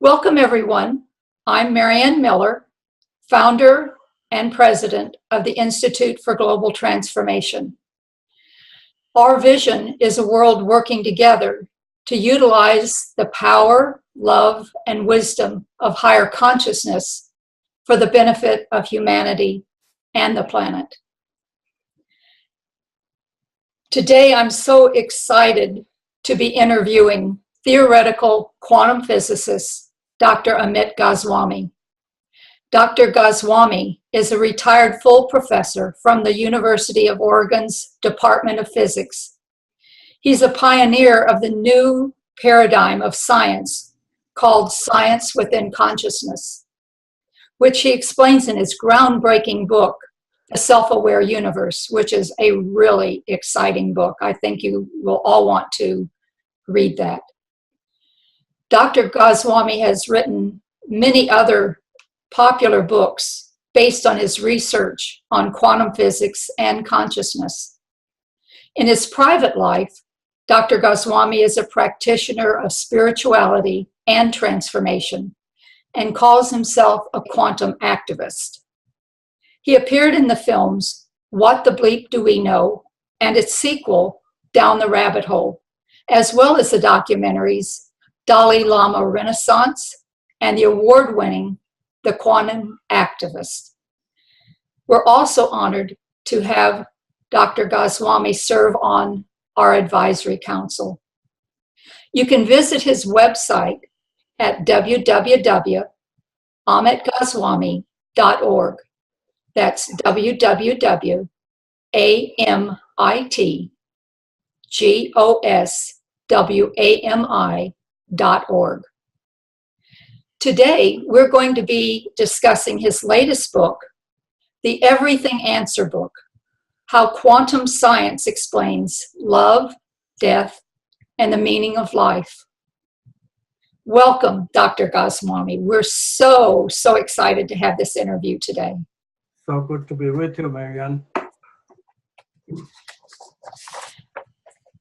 Welcome, everyone. I'm Marianne Miller, founder and president of the Institute for Global Transformation. Our vision is a world working together to utilize the power, love, and wisdom of higher consciousness for the benefit of humanity and the planet. Today, I'm so excited to be interviewing theoretical quantum physicist Dr. Amit Goswami. Dr. Goswami is a retired full professor from the University of Oregon's Department of Physics. He's a pioneer of the new paradigm of science called Science Within Consciousness, which he explains in his groundbreaking book, The Self-Aware Universe, which is a really exciting book. I think you will all want to read that. Dr. Goswami has written many other popular books based on his research on quantum physics and consciousness. In his private life, Dr. Goswami is a practitioner of spirituality and transformation and calls himself a quantum activist. He appeared in the films What the Bleep Do We Know and its sequel, Down the Rabbit Hole, as well as the documentaries Dalai Lama Renaissance and the award-winning The Quantum Activist. We're also honored to have Dr. Goswami serve on our advisory council. You can visit his website at www.amitgoswami.org. That's www.amitgoswami.org. Today, we're going to be discussing his latest book, The Everything Answer Book, How Quantum Science Explains Love, Death, and the Meaning of Life. Welcome, Dr. Goswami. We're so excited to have this interview today. So good to be with you, Marianne.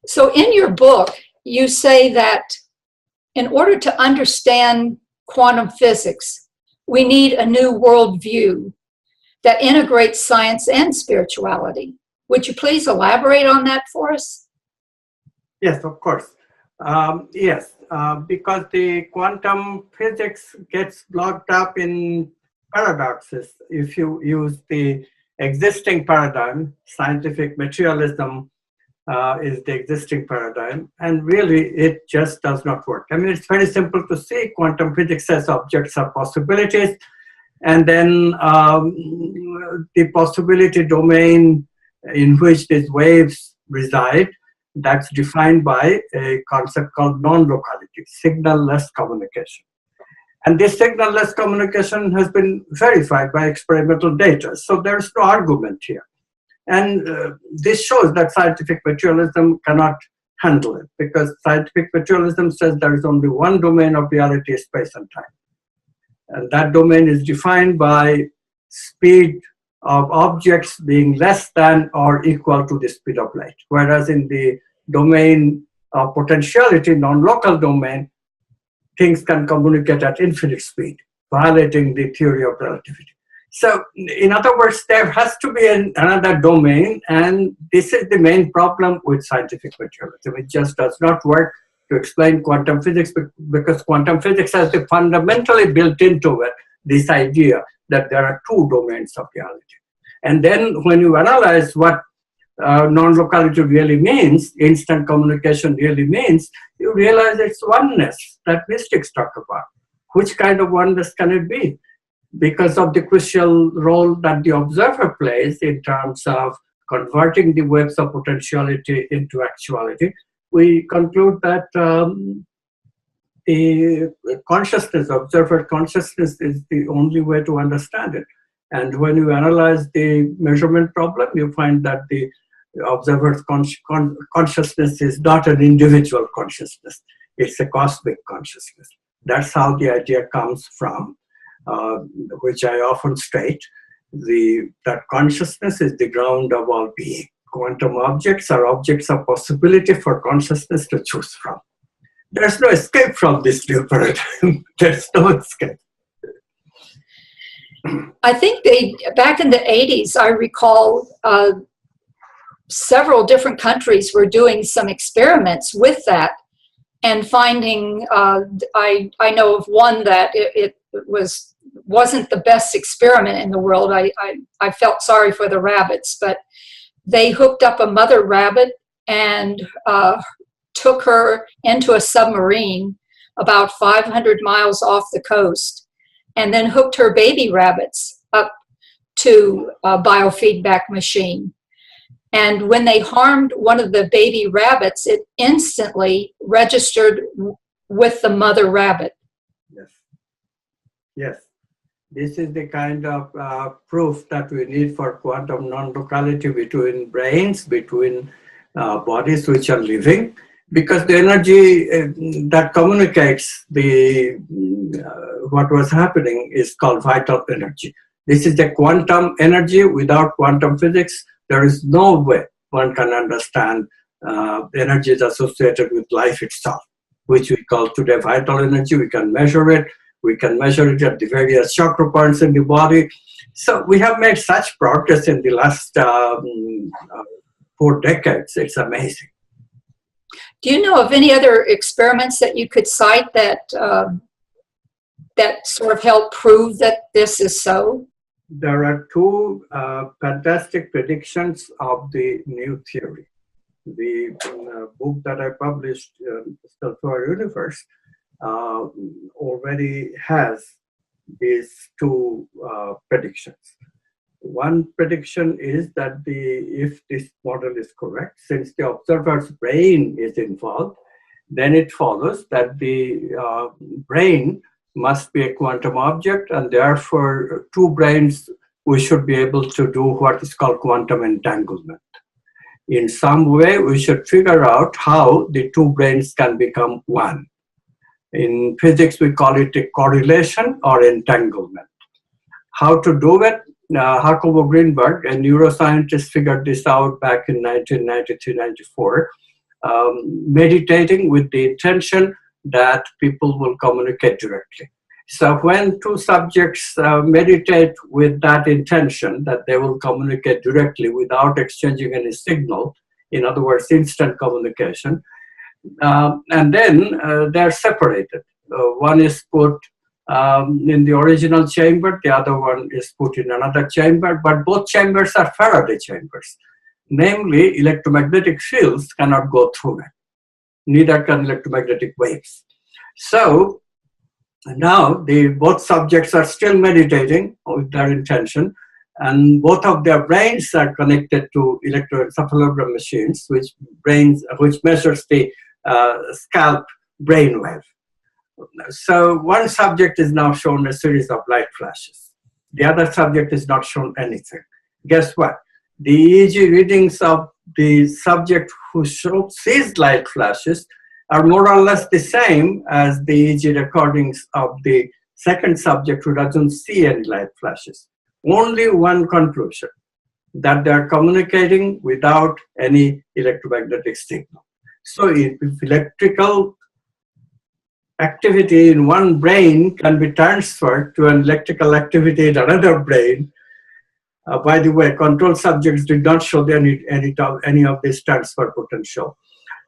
So in your book, you say that in order to understand quantum physics, we need a new worldview that integrates science and spirituality. Would you please elaborate on that for us? Yes, of course. Because the quantum physics gets locked up in paradoxes. If you use the existing paradigm, scientific materialism is the existing paradigm, and really it just does not work. I mean, it's very simple to see. Quantum physics says objects are possibilities, and then the possibility domain in which these waves reside, that's defined by a concept called non-locality, signal-less communication. And this signal-less communication has been verified by experimental data, so there's no argument here. And this shows that scientific materialism cannot handle it, because scientific materialism says there is only one domain of reality, space and time. And that domain is defined by speed of objects being less than or equal to the speed of light. Whereas in the domain of potentiality, non-local domain, things can communicate at infinite speed, violating the theory of relativity. So, in other words, there has to be another domain, and this is the main problem with scientific materialism. It just does not work to explain quantum physics, because quantum physics has fundamentally built into it this idea that there are two domains of reality. And then when you analyze what non-locality really means, instant communication really means, you realize it's oneness that mystics talk about. Which kind of oneness can it be? Because of the crucial role that the observer plays in terms of converting the waves of potentiality into actuality, we conclude that the consciousness, observer consciousness, is the only way to understand it. And when you analyze the measurement problem, you find that the observer's consciousness is not an individual consciousness, it's a cosmic consciousness. That's how the idea comes from, which I often state, that consciousness is the ground of all being. Quantum objects are objects of possibility for consciousness to choose from. There's no escape from this new paradigm. There's no escape. I think back in the 80s, I recall several different countries were doing some experiments with that and finding, I know of one that it wasn't the best experiment in the world. I felt sorry for the rabbits, but they hooked up a mother rabbit and took her into a submarine about 500 miles off the coast, and then hooked her baby rabbits up to a biofeedback machine. And when they harmed one of the baby rabbits, it instantly registered with the mother rabbit. Yes. Yes. This is the kind of proof that we need for quantum non-locality between brains, between bodies which are living, because the energy that communicates what was happening is called vital energy. This is the quantum energy. Without quantum physics, there is no way one can understand energies associated with life itself, which we call today vital energy. We can measure it. We can measure it at the various chakra points in the body. So we have made such progress in the last 4 decades. It's amazing. Do you know of any other experiments that you could cite that that sort of help prove that this is so? There are 2 fantastic predictions of the new theory. The book that I published, Still to Our Universe, already has these 2 predictions. One prediction is that if this model is correct, since the observer's brain is involved, then it follows that the brain must be a quantum object, and therefore 2 brains, we should be able to do what is called quantum entanglement. In some way, we should figure out how the 2 brains can become one. In physics, we call it a correlation or entanglement. How to do it? Jacobo Greenberg, a neuroscientist, figured this out back in 1993-94, meditating with the intention that people will communicate directly. So when 2 subjects meditate with that intention that they will communicate directly without exchanging any signal, in other words, instant communication, and then they're separated. One is put in the original chamber, the other one is put in another chamber, but both chambers are Faraday chambers. Namely, electromagnetic fields cannot go through it. Neither can electromagnetic waves. So now both subjects are still meditating with their intention, and both of their brains are connected to electroencephalogram machines, which measures the scalp brainwave. So one subject is now shown a series of light flashes. The other subject is not shown anything. Guess what? The EEG readings of the subject who sees light flashes are more or less the same as the EEG recordings of the second subject who doesn't see any light flashes. Only one conclusion, that they're communicating without any electromagnetic signal. So if electrical activity in one brain can be transferred to an electrical activity in another brain. By the way, control subjects did not show any of this transfer potential.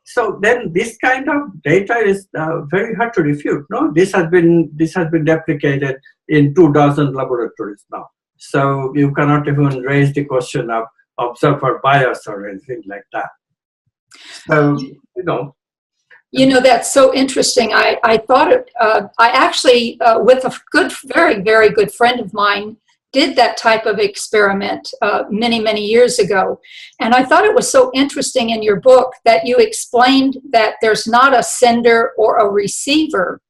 So then this kind of data is very hard to refute. No, this has been replicated in 24 laboratories now. So you cannot even raise the question of observer bias or anything like that. So You know, that's so interesting. I thought I actually, with a very, very good friend of mine, did that type of experiment many, many years ago. And I thought it was so interesting in your book that you explained that there's not a sender or a receiver,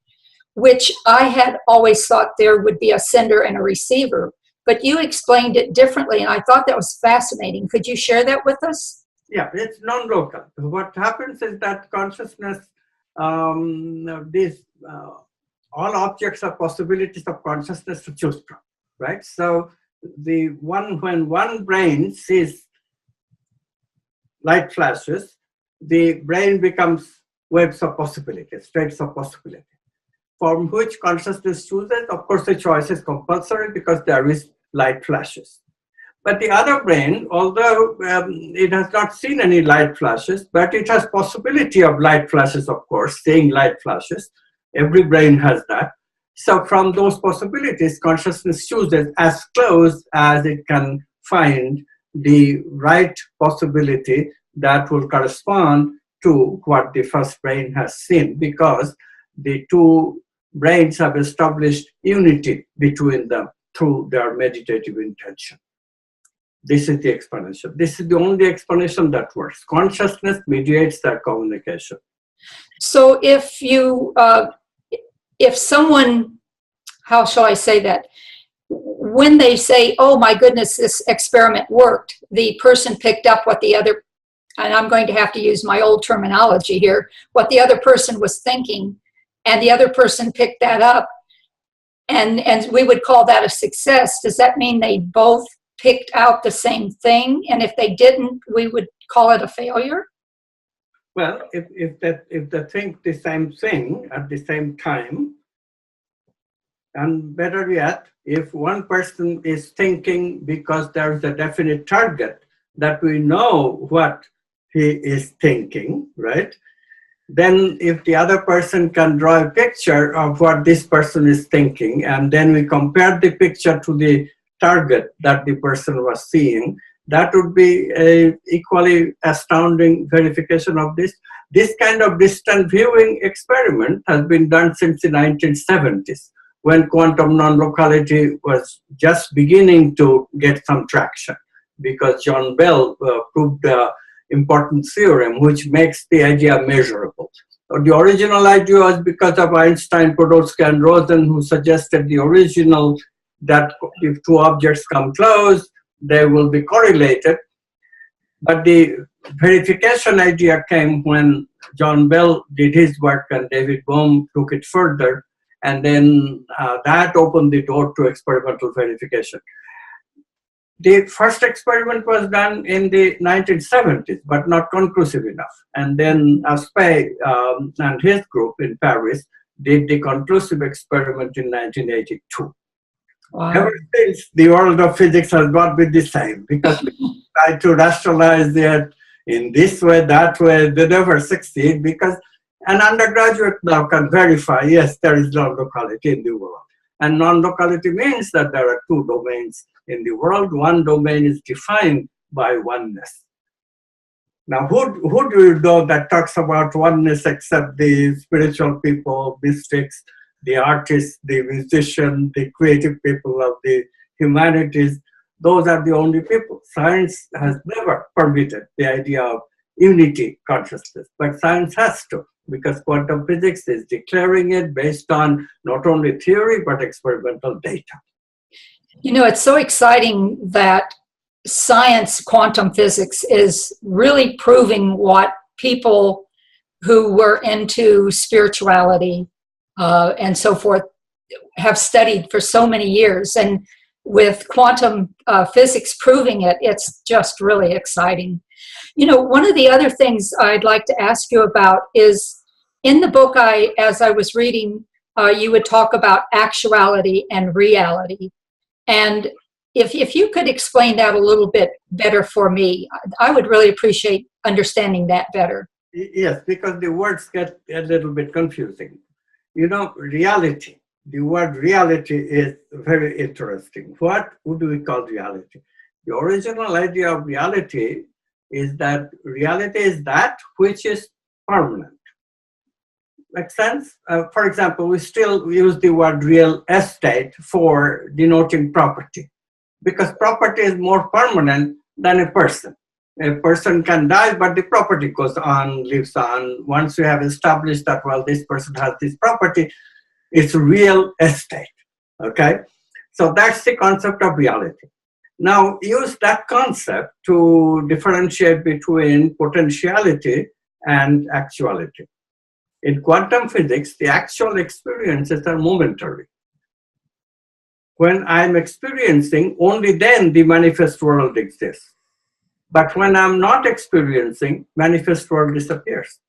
which I had always thought there would be a sender and a receiver. But you explained it differently, and I thought that was fascinating. Could you share that with us? Yeah, it's non-local. What happens is that consciousness, all objects are possibilities of consciousness to choose from, right? So when one brain sees light flashes, the brain becomes waves of possibility, states of possibility, from which consciousness chooses. Of course, the choice is compulsory because there is light flashes. But the other brain, although it has not seen any light flashes, but it has possibility of light flashes, of course, seeing light flashes. Every brain has that. So from those possibilities, consciousness chooses as close as it can find the right possibility that will correspond to what the first brain has seen, because the two brains have established unity between them through their meditative intention. This is the explanation. This is the only explanation that works. Consciousness mediates that communication. So if someone, how shall I say that? When they say, oh my goodness, this experiment worked, the person picked up what the other, and I'm going to have to use my old terminology here, what the other person was thinking, and the other person picked that up, and we would call that a success. Does that mean they both picked out the same thing? And if they didn't, we would call it a failure? Well, if they think the same thing at the same time, and better yet, if one person is thinking because there is a definite target that we know what he is thinking, right? Then if the other person can draw a picture of what this person is thinking, and then we compare the picture to the target that the person was seeing, that would be a equally astounding verification of this. This kind of distant viewing experiment has been done since the 1970s, when quantum non-locality was just beginning to get some traction, because John Bell proved the important theorem which makes the idea measurable. The original idea was because of Einstein, Podolsky, and Rosen, who suggested the original that if two objects come close, they will be correlated. But the verification idea came when John Bell did his work and David Bohm took it further, and then that opened the door to experimental verification. The first experiment was done in the 1970s, but not conclusive enough. And then Aspect and his group in Paris did the conclusive experiment in 1982. Wow. Ever since, the world of physics has not been the same, because we try to rationalize it in this way, that way. They never succeed, because an undergraduate now can verify, yes, there is non-locality in the world. And non-locality means that there are two domains in the world. One domain is defined by oneness. Now, who do you know that talks about oneness except the spiritual people, mystics, the artists, the musicians, the creative people of the humanities? Those are the only people. Science has never permitted the idea of unity consciousness, but science has to, because quantum physics is declaring it based on not only theory, but experimental data. You know, it's so exciting that science, quantum physics, is really proving what people who were into spirituality and so forth have studied for so many years. And with quantum physics proving it, it's just really exciting. You know, one of the other things I'd like to ask you about is, in the book, as I was reading, you would talk about actuality and reality. And if you could explain that a little bit better for me, I would really appreciate understanding that better. Yes, because the words get a little bit confusing. You know, reality, the word reality is very interesting. What do we call reality? The original idea of reality is that reality is that which is permanent. Make sense? For example, we still use the word real estate for denoting property, because property is more permanent than a person. A person can die, but the property goes on, lives on. Once you have established that, well, this person has this property, it's real estate, okay? So that's the concept of reality. Now, use that concept to differentiate between potentiality and actuality. In quantum physics, the actual experiences are momentary. When I'm experiencing, only then the manifest world exists. But when I'm not experiencing, manifest world disappears.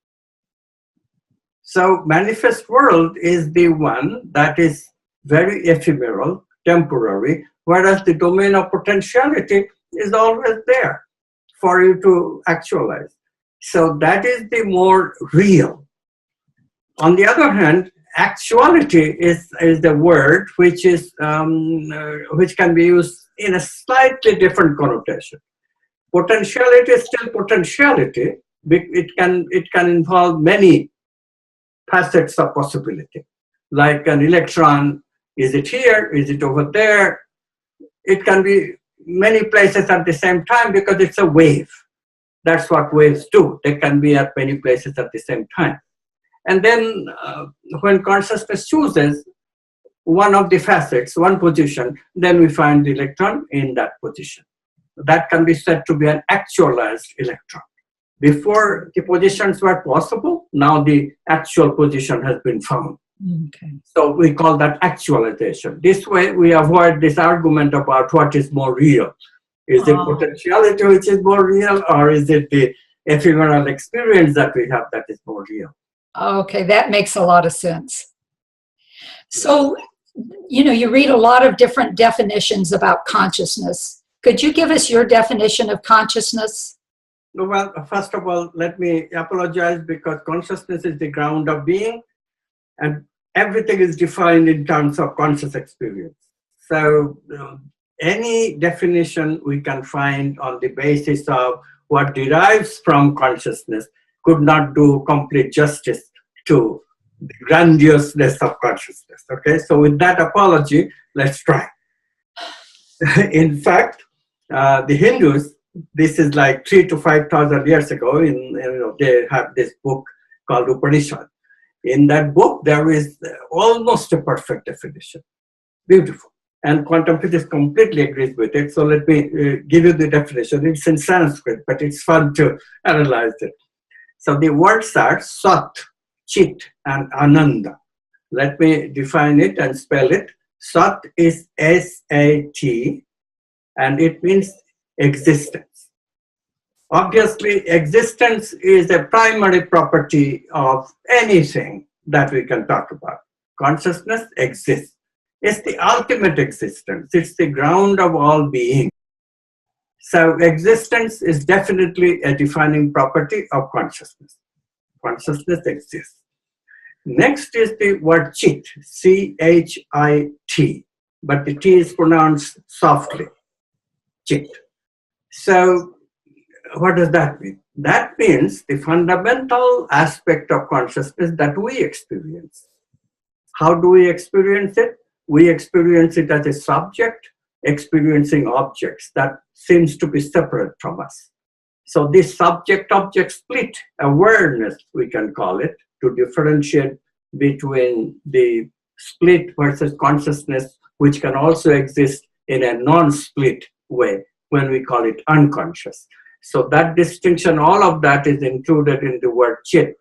So manifest world is the one that is very ephemeral, temporary, whereas the domain of potentiality is always there for you to actualize. So that is the more real. On the other hand, actuality is the word which is which can be used in a slightly different connotation. Potentiality is still potentiality. It can involve many facets of possibility. Like an electron, is it here? Is it over there? It can be many places at the same time because it's a wave. That's what waves do. They can be at many places at the same time. And then when consciousness chooses one of the facets, one position, then we find the electron in that position. That can be said to be an actualized electron. Before the positions were possible, now the actual position has been found. Okay. So we call that actualization. This way we avoid this argument about what is more real. Is it potentiality which is more real, or is it the ephemeral experience that we have that is more real? Okay, that makes a lot of sense. So, you read a lot of different definitions about consciousness. Could you give us your definition of consciousness? Well, first of all, let me apologize because consciousness is the ground of being, and everything is defined in terms of conscious experience. So any definition we can find on the basis of what derives from consciousness could not do complete justice to the grandiousness of consciousness. Okay, so with that apology, let's try. In fact, the Hindus, this is like 3,000 to 5,000 years ago, they have this book called Upanishad. In that book, there is almost a perfect definition. Beautiful. And quantum physics completely agrees with it. So let me give you the definition. It's in Sanskrit, but it's fun to analyze it. So the words are Sat, Chit, and Ananda. Let me define it and spell it. Sat is S-A-T, and it means existence. Obviously, existence is a primary property of anything that we can talk about. Consciousness exists. It's the ultimate existence. It's the ground of all being. So existence is definitely a defining property of consciousness. Consciousness exists. Next is the word chit, C-H-I-T, but the T is pronounced softly, chit. So what does that mean? That means the fundamental aspect of consciousness that we experience. How do we experience it? We experience it as a subject experiencing objects that seems to be separate from us. So this subject-object split awareness, we can call it, to differentiate between the split versus consciousness, which can also exist in a non-split way when we call it unconscious. So that distinction, all of that is included in the word chit,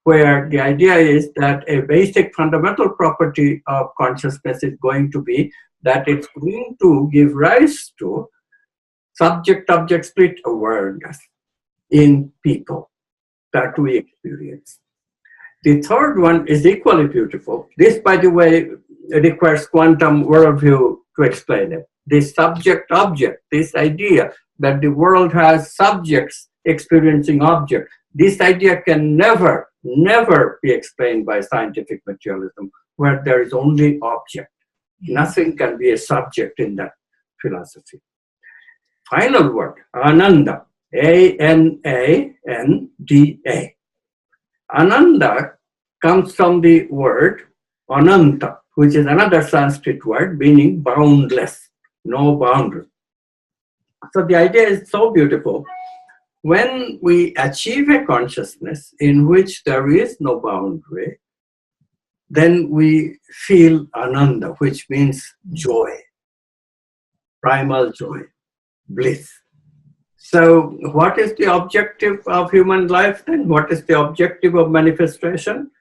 where the idea is that a basic fundamental property of consciousness is going to be that it's going to give rise to subject-object split awareness in people that we experience. The third one is equally beautiful. This, by the way, requires quantum worldview to explain it. This subject-object, this idea that the world has subjects experiencing objects, this idea can never be explained by scientific materialism, where there is only object. Nothing can be a subject in that philosophy. Final word, Ananda, A-N-A-N-D-A. Ananda comes from the word Ananta, which is another Sanskrit word meaning boundless, no boundary. So the idea is so beautiful. When we achieve a consciousness in which there is no boundary, then we feel Ananda, which means joy, primal joy, bliss. So what is the objective of human life then? What is the objective of manifestation?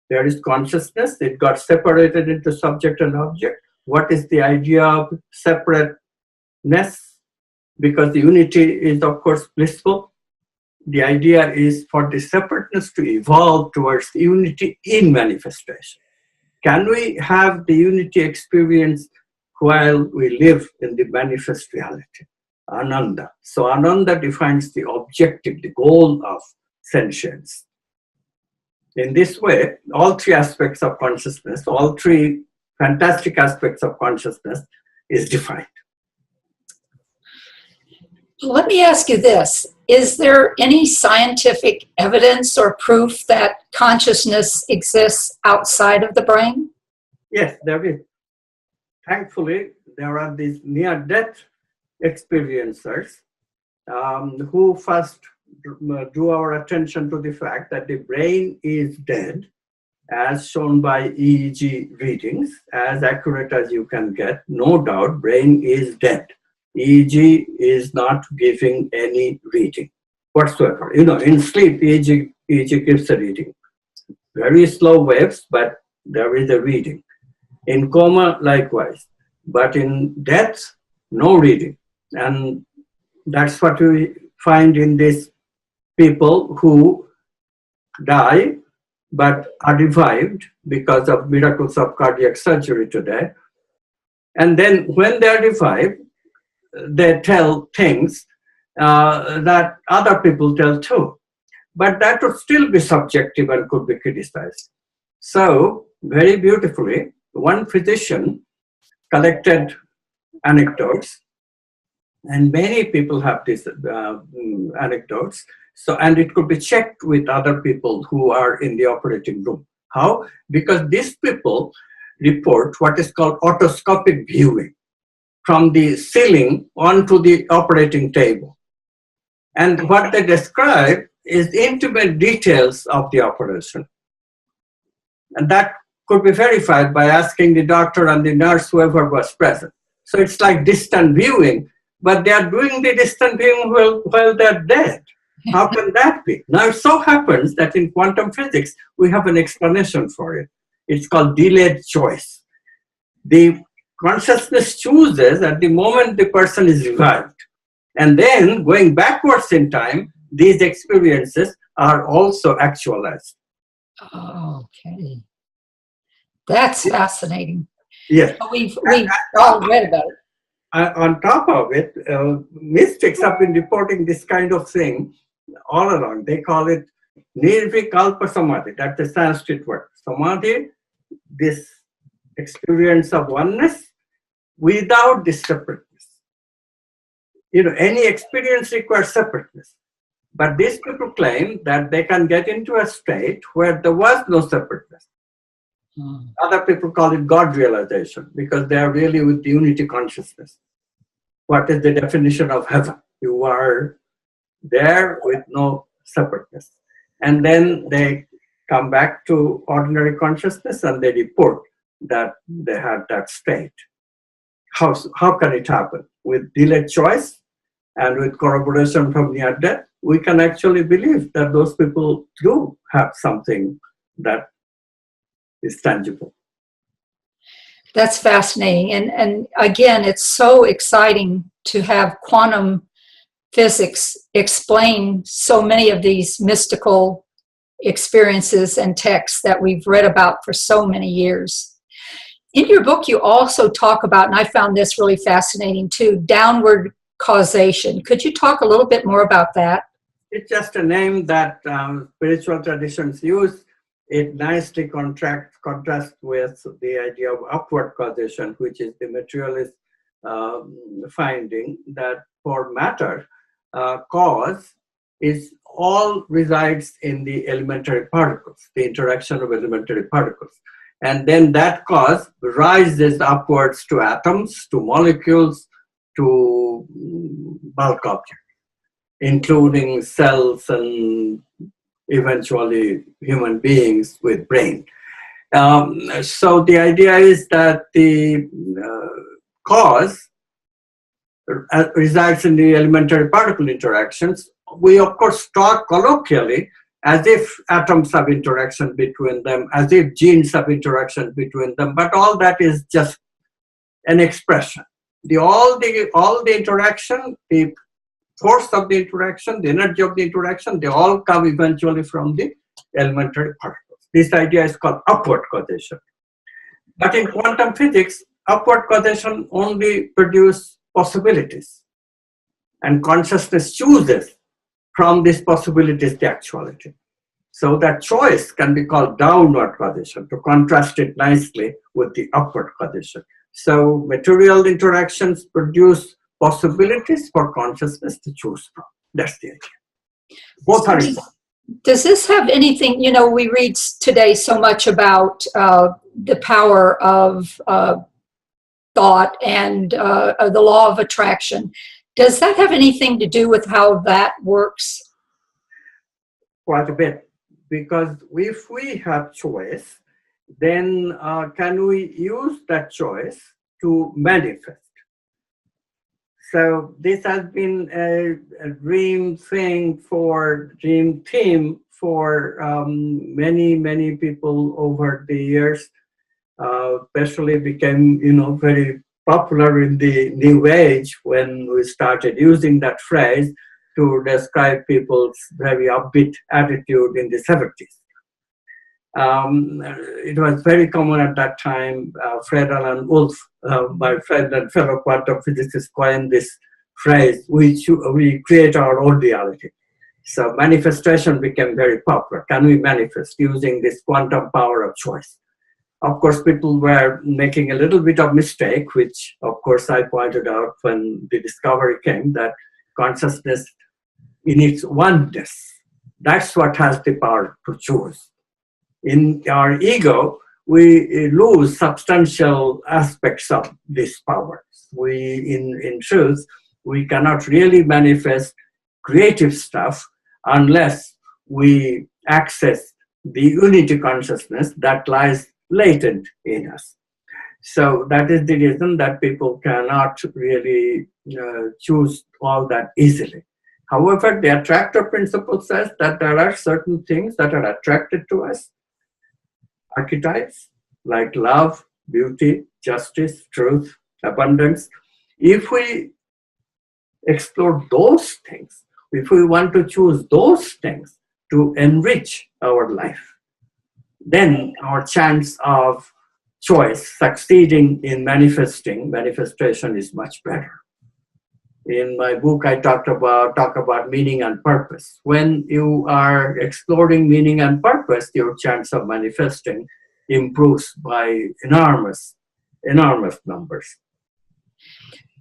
There is consciousness. It got separated into subject and object. What is the idea of separateness? Because the unity is, of course, blissful. the idea is for the separateness to evolve towards unity in manifestation. Can we have the unity experience while we live in the manifest reality? Ananda. So Ananda defines the objective, the goal of sentience. In this way, all three aspects of consciousness, all three fantastic aspects of consciousness is defined. Let me ask you this. Is there any scientific evidence or proof that consciousness exists outside of the brain? Yes, there is. Thankfully, there are these near-death experiencers who first drew our attention to the fact that the brain is dead, as shown by EEG readings, as accurate as you can get. No doubt, brain is dead. EEG is not giving any reading whatsoever. In sleep, EEG gives a reading. Very slow waves, but there is a reading. In coma, likewise. But in death, no reading. And that's what we find in these people who die but are revived because of miracles of cardiac surgery today. And then when they are revived, they tell things that other people tell too. But that would still be subjective and could be criticized. So, very beautifully, one physician collected anecdotes, and many people have these anecdotes. So, and it could be checked with other people who are in the operating room. How? Because these people report what is called otoscopic viewing from the ceiling onto the operating table. And what they describe is intimate details of the operation. And that could be verified by asking the doctor and the nurse, whoever was present. So it's like distant viewing, but they are doing the distant viewing while they're dead. How can that be? Now, it so happens that in quantum physics, we have an explanation for it. It's called delayed choice. The consciousness chooses at the moment the person is revived. And then, going backwards in time, these experiences are also actualized. Okay. That's fascinating. Yes. We've all read about it. On top of it, mystics have been reporting this kind of thing all along. They call it nirvikalpa samadhi. That's the Sanskrit word. Samadhi, this experience of oneness without this separateness. Any experience requires separateness. But these people claim that they can get into a state where there was no separateness. Other people call it God realization because they are really with the unity consciousness. What is the definition of heaven? You are there with no separateness. And then they come back to ordinary consciousness and they report that they had that state. How can it happen? With delayed choice and with corroboration from near death, we can actually believe that those people do have something that is tangible. That's fascinating. And again, it's so exciting to have quantum physics explain so many of these mystical experiences and texts that we've read about for so many years. In your book, you also talk about, and I found this really fascinating too, downward causation. Could you talk a little bit more about that? It's just a name that spiritual traditions use. It nicely contrasts with the idea of upward causation, which is the materialist finding that for matter, cause is all resides in the elementary particles, the interaction of elementary particles. And then that cause rises upwards to atoms, to molecules, to bulk objects, including cells and eventually human beings with brain. So the idea is that the cause resides in the elementary particle interactions. We of course talk colloquially as if atoms have interaction between them, as if genes have interaction between them, but all that is just an expression. All the interaction, the force of the interaction, the energy of the interaction, they all come eventually from the elementary particles. This idea is called upward causation. But in quantum physics, upward causation only produces possibilities. And consciousness chooses from these possibilities the actuality. So that choice can be called downward causation, to contrast it nicely with the upward causation. So material interactions produce possibilities for consciousness to choose from. That's the idea. Both are important. Does this have anything, we read today so much about the power of thought and the law of attraction. Does that have anything to do with how that works? Quite a bit. Because if we have choice, then can we use that choice to manifest? So this has been a dream theme for many people over the years. Especially became very popular in the New Age when we started using that phrase to describe people's very upbeat attitude in the 70s. It was very common at that time. Fred Alan Wolf, my friend and fellow quantum physicist, coined this phrase, we create our own reality. So manifestation became very popular. Can we manifest using this quantum power of choice? Of course, people were making a little bit of mistake, which of course I pointed out when the discovery came, that consciousness in its oneness, that's what has the power to choose. In our ego, we lose substantial aspects of this power. In truth, we cannot really manifest creative stuff unless we access the unity consciousness that lies latent in us. So that is the reason that people cannot really choose all that easily. However, the attractor principle says that there are certain things that are attracted to us, archetypes like love, beauty, justice, truth, abundance. If we explore those things, if we want to choose those things to enrich our life, then our chance of choice succeeding in manifestation is much better. In my book, I talk about meaning and purpose. When you are exploring meaning and purpose, your chance of manifesting improves by enormous numbers.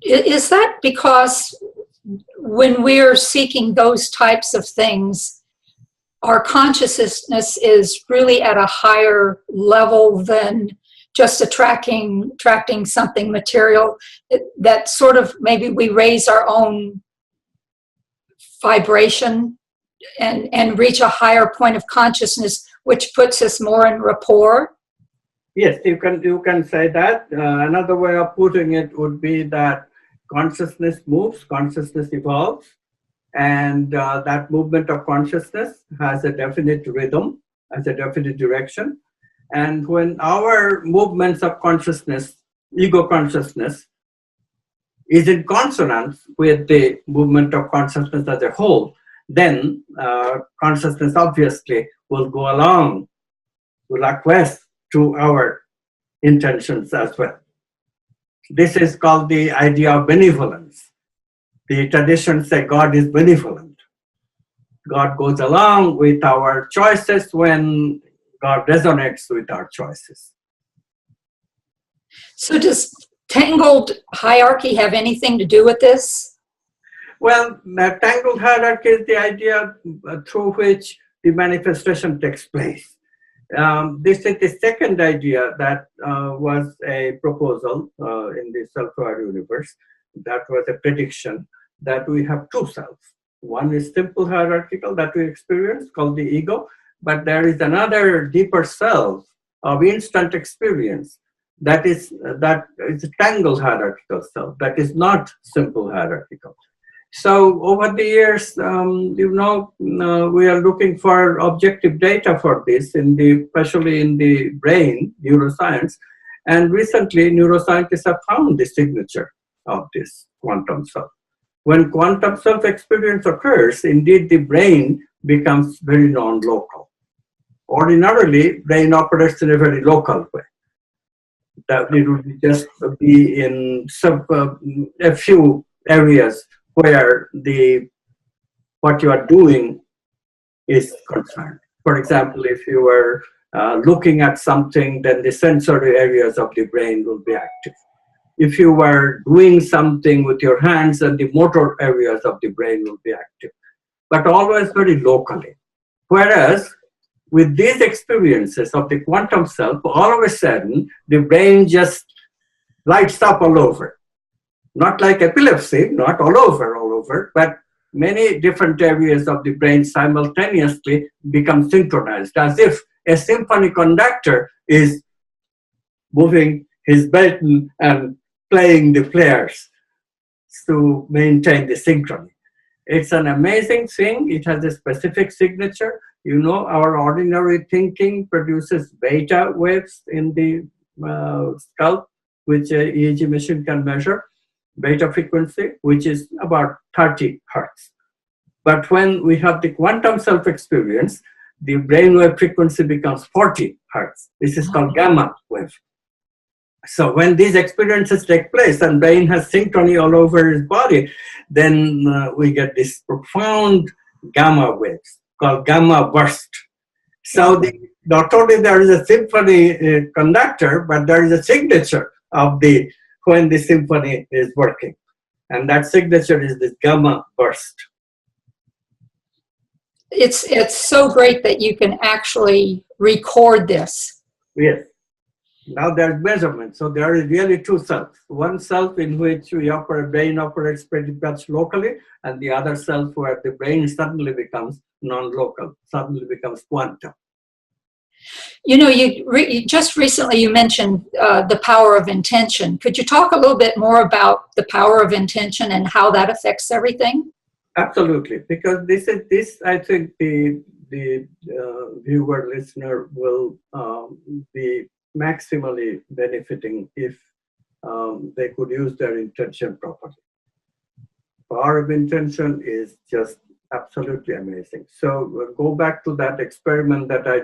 Is that because when we're seeking those types of things, our consciousness is really at a higher level than just attracting something material, that sort of maybe we raise our own vibration and reach a higher point of consciousness, which puts us more in rapport? Yes, you can say that. Another way of putting it would be that consciousness moves, consciousness evolves, and that movement of consciousness has a definite rhythm, has a definite direction. And when our movements of consciousness, ego consciousness, is in consonance with the movement of consciousness as a whole, then consciousness obviously will go along, will acquiesce to our intentions as well. This is called the idea of benevolence. The traditions say God is benevolent. God goes along with our choices when God resonates with our choices. So does Tangled Hierarchy have anything to do with this? Well, the Tangled Hierarchy is the idea through which the manifestation takes place. This is the second idea that was a proposal in the self-aware universe. That was a prediction that we have two selves. One is simple hierarchical that we experience called the ego, but there is another deeper self of instant experience that is a tangled hierarchical self, that is not simple hierarchical. So over the years, we are looking for objective data for this, especially in the brain, neuroscience. And recently, neuroscientists have found the signature of this quantum self. When quantum self-experience occurs, indeed the brain becomes very non-local. Ordinarily, brain operates in a very local way. That it would just be in a few areas where what you are doing is concerned. For example, if you were looking at something, then the sensory areas of the brain will be active. If you were doing something with your hands, then the motor areas of the brain will be active, but always very locally. Whereas with these experiences of the quantum self, all of a sudden, the brain just lights up all over. Not like epilepsy, not all over, but many different areas of the brain simultaneously become synchronized, as if a symphony conductor is moving his baton and playing the players to maintain the synchrony. It's an amazing thing. It has a specific signature. You know, our ordinary thinking produces beta waves in the skull, which an EEG machine can measure, beta frequency, which is about 30 hertz. But when we have the quantum self-experience, the brainwave frequency becomes 40 hertz. This is called gamma wave. So when these experiences take place and brain has synchrony all over his body, then we get this profound gamma waves called gamma burst. So not only there is a symphony conductor, but there is a signature of when the symphony is working. And that signature is this gamma burst. It's so great that you can actually record this. Yes. Now there's measurement. So there is really two selves. One self in which brain operates pretty much locally, and the other self where the brain suddenly becomes non-local, suddenly becomes quantum. You know, just recently you mentioned the power of intention. Could you talk a little bit more about the power of intention and how that affects everything? Absolutely, because this I think the viewer listener will be maximally benefiting if they could use their intention properly. Power of intention is just absolutely amazing. So go back to that experiment that I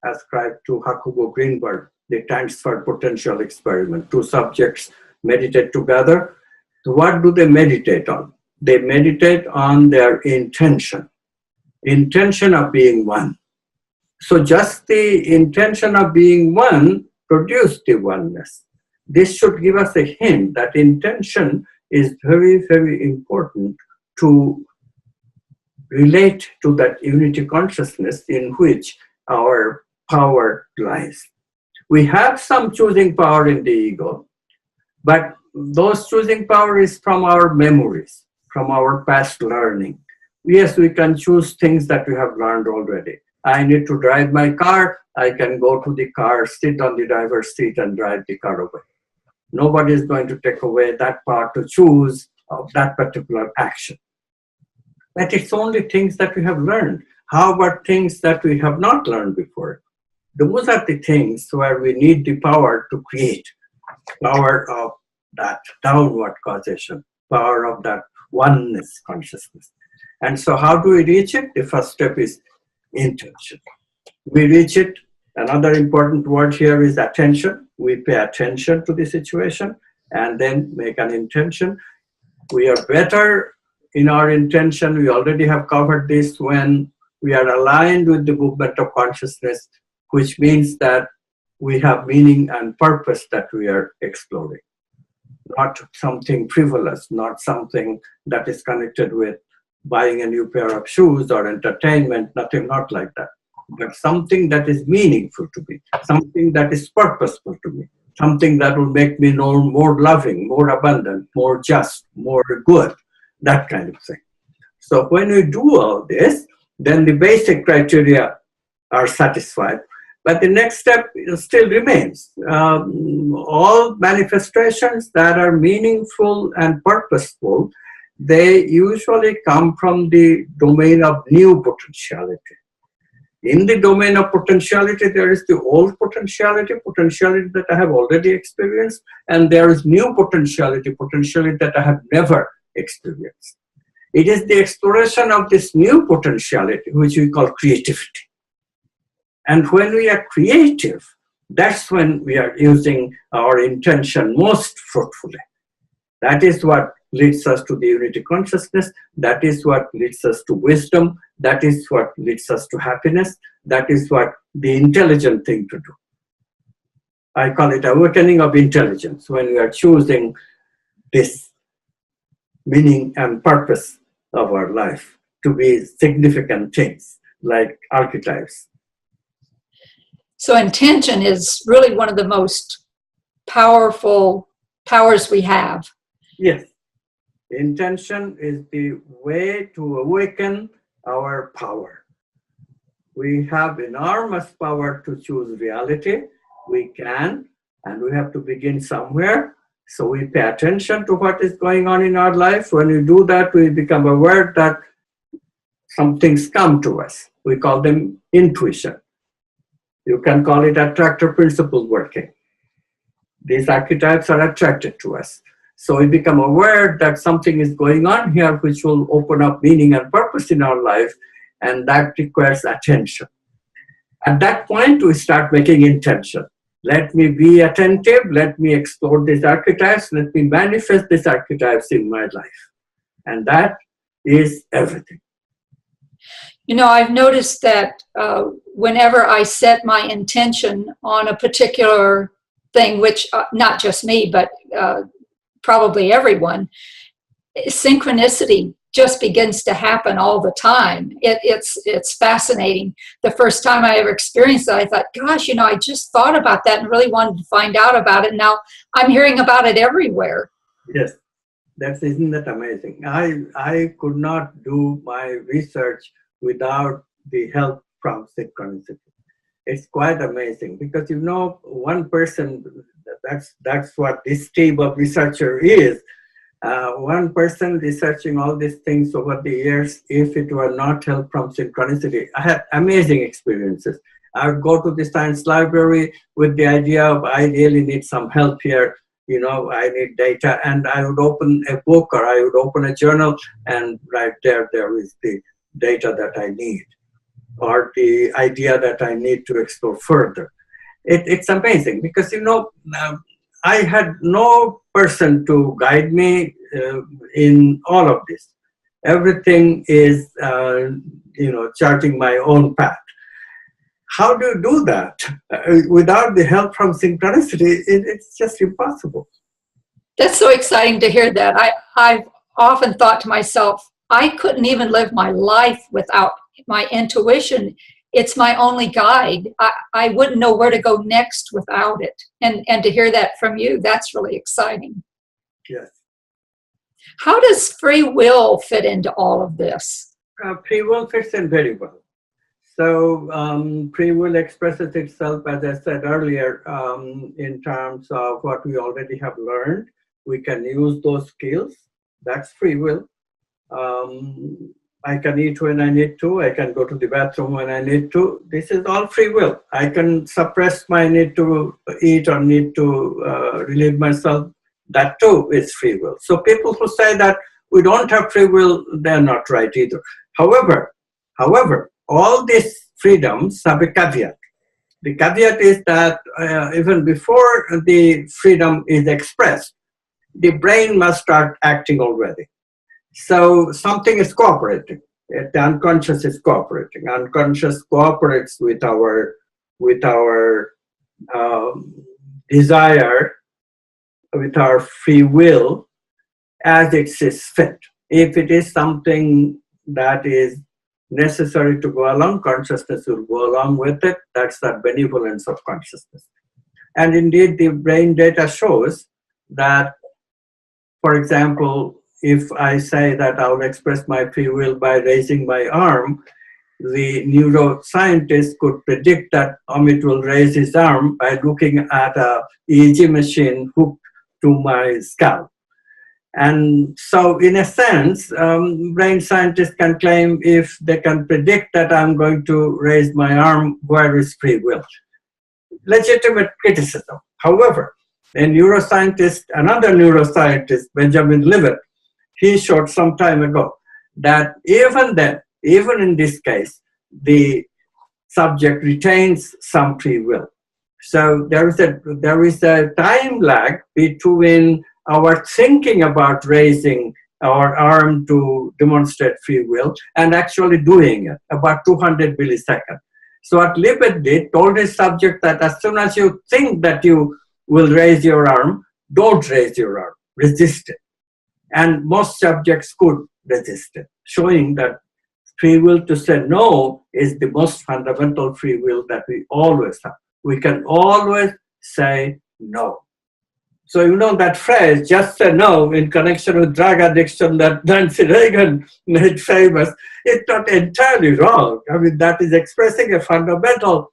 ascribed to Jacobo Greenberg, the transfer potential experiment. Two subjects meditate together. So what do they meditate on? They meditate on their intention of being one. So just the intention of being one produced the oneness. This should give us a hint that intention is very, very important to relate to that unity consciousness in which our power lies. We have some choosing power in the ego, but those choosing power is from our memories, from our past learning. Yes, we can choose things that we have learned already. I need to drive my car. I can go to the car, sit on the driver's seat and drive the car away. Nobody is going to take away that power to choose of that particular action. But it's only things that we have learned. How about things that we have not learned before? Those are the things where we need the power to create. Power of that downward causation, power of that oneness consciousness. And so how do we reach it? The first step is intention. We reach it. Another important word here is attention. We pay attention to the situation and then make an intention. We are better in our intention. We already have covered this when we are aligned with the movement of consciousness, which means that we have meaning and purpose that we are exploring. Not something frivolous, not something that is connected with buying a new pair of shoes or entertainment, nothing not like that. But something that is meaningful to me, something that is purposeful to me, something that will make me more loving, more abundant, more just, more good, that kind of thing. So when we do all this, then the basic criteria are satisfied. But the next step still remains. All manifestations that are meaningful and purposeful, they usually come from the domain of new potentiality. In the domain of potentiality, there is the old potentiality that I have already experienced, and there is new potentiality that I have never experience. It is the exploration of this new potentiality, which we call creativity. And when we are creative, that's when we are using our intention most fruitfully. That is what leads us to the unity consciousness. That is what leads us to wisdom. That is what leads us to happiness. That is what the intelligent thing to do. I call it awakening of intelligence, when we are choosing this meaning and purpose of our life to be significant things like archetypes. So intention is really one of the most powerful powers we have. Yes. Intention is the way to awaken our power. We have enormous power to choose reality. We can, and we have to begin somewhere. So we pay attention to what is going on in our life. When we do that, we become aware that some things come to us. We call them intuition. You can call it attractor principle working. These archetypes are attracted to us. So we become aware that something is going on here which will open up meaning and purpose in our life, and that requires attention. At that point, we start making intention. Let me be attentive, let me explore these archetypes, let me manifest these archetypes in my life. And that is everything. You know, I've noticed that whenever I set my intention on a particular thing, which not just me, but probably everyone, synchronicity just begins to happen all the time. It's fascinating. The first time I ever experienced that, I thought, gosh, you know, I just thought about that and really wanted to find out about it. Now I'm hearing about it everywhere. Yes, isn't that amazing? I could not do my research without the help from synchronicity. It's quite amazing because, you know, one person, that's what this team of researcher is. One person researching all these things over the years, if it were not help from synchronicity, I had amazing experiences. I would go to the science library with the idea of, I really need some help here. You know, I need data, and I would open a book or I would open a journal, and right there is the data that I need, or the idea that I need to explore further. It's amazing because, you know, I had no person to guide me in all of this. Everything is, you know, charting my own path. How do you do that? Without the help from synchronicity, it's just impossible. That's so exciting to hear that. I've often thought to myself, I couldn't even live my life without my intuition. It's my only guide. I wouldn't know where to go next without it. And to hear that from you, that's really exciting. Yes. How does free will fit into all of this? Free will fits in very well. So free will expresses itself, as I said earlier, in terms of what we already have learned. We can use those skills. That's free will. I can eat when I need to. I can go to the bathroom when I need to. This is all free will. I can suppress my need to eat or need to relieve myself. That too is free will. So people who say that we don't have free will, they're not right either. However, all these freedoms have a caveat. The caveat is that even before the freedom is expressed, the brain must start acting already. So something is cooperating. The unconscious is cooperating. Unconscious cooperates with our desire, with our free will, as it sees fit. If it is something that is necessary to go along, consciousness will go along with it. That's the benevolence of consciousness. And indeed, the brain data shows that, for example, if I say that I'll express my free will by raising my arm, the neuroscientist could predict that Amit will raise his arm by looking at a EEG machine hooked to my scalp. And so, in a sense, brain scientists can claim, if they can predict that I'm going to raise my arm, where is free will? Legitimate criticism. However, another neuroscientist, Benjamin Libet, he showed some time ago that even then, even in this case, the subject retains some free will. So there is a time lag between our thinking about raising our arm to demonstrate free will and actually doing it, about 200 milliseconds. So what Libet did, told his subject that as soon as you think that you will raise your arm, don't raise your arm, resist it. And most subjects could resist it, showing that free will to say no is the most fundamental free will that we always have. We can always say no. So you know that phrase, just say no, in connection with drug addiction that Nancy Reagan made famous, it's not entirely wrong. I mean, that is expressing a fundamental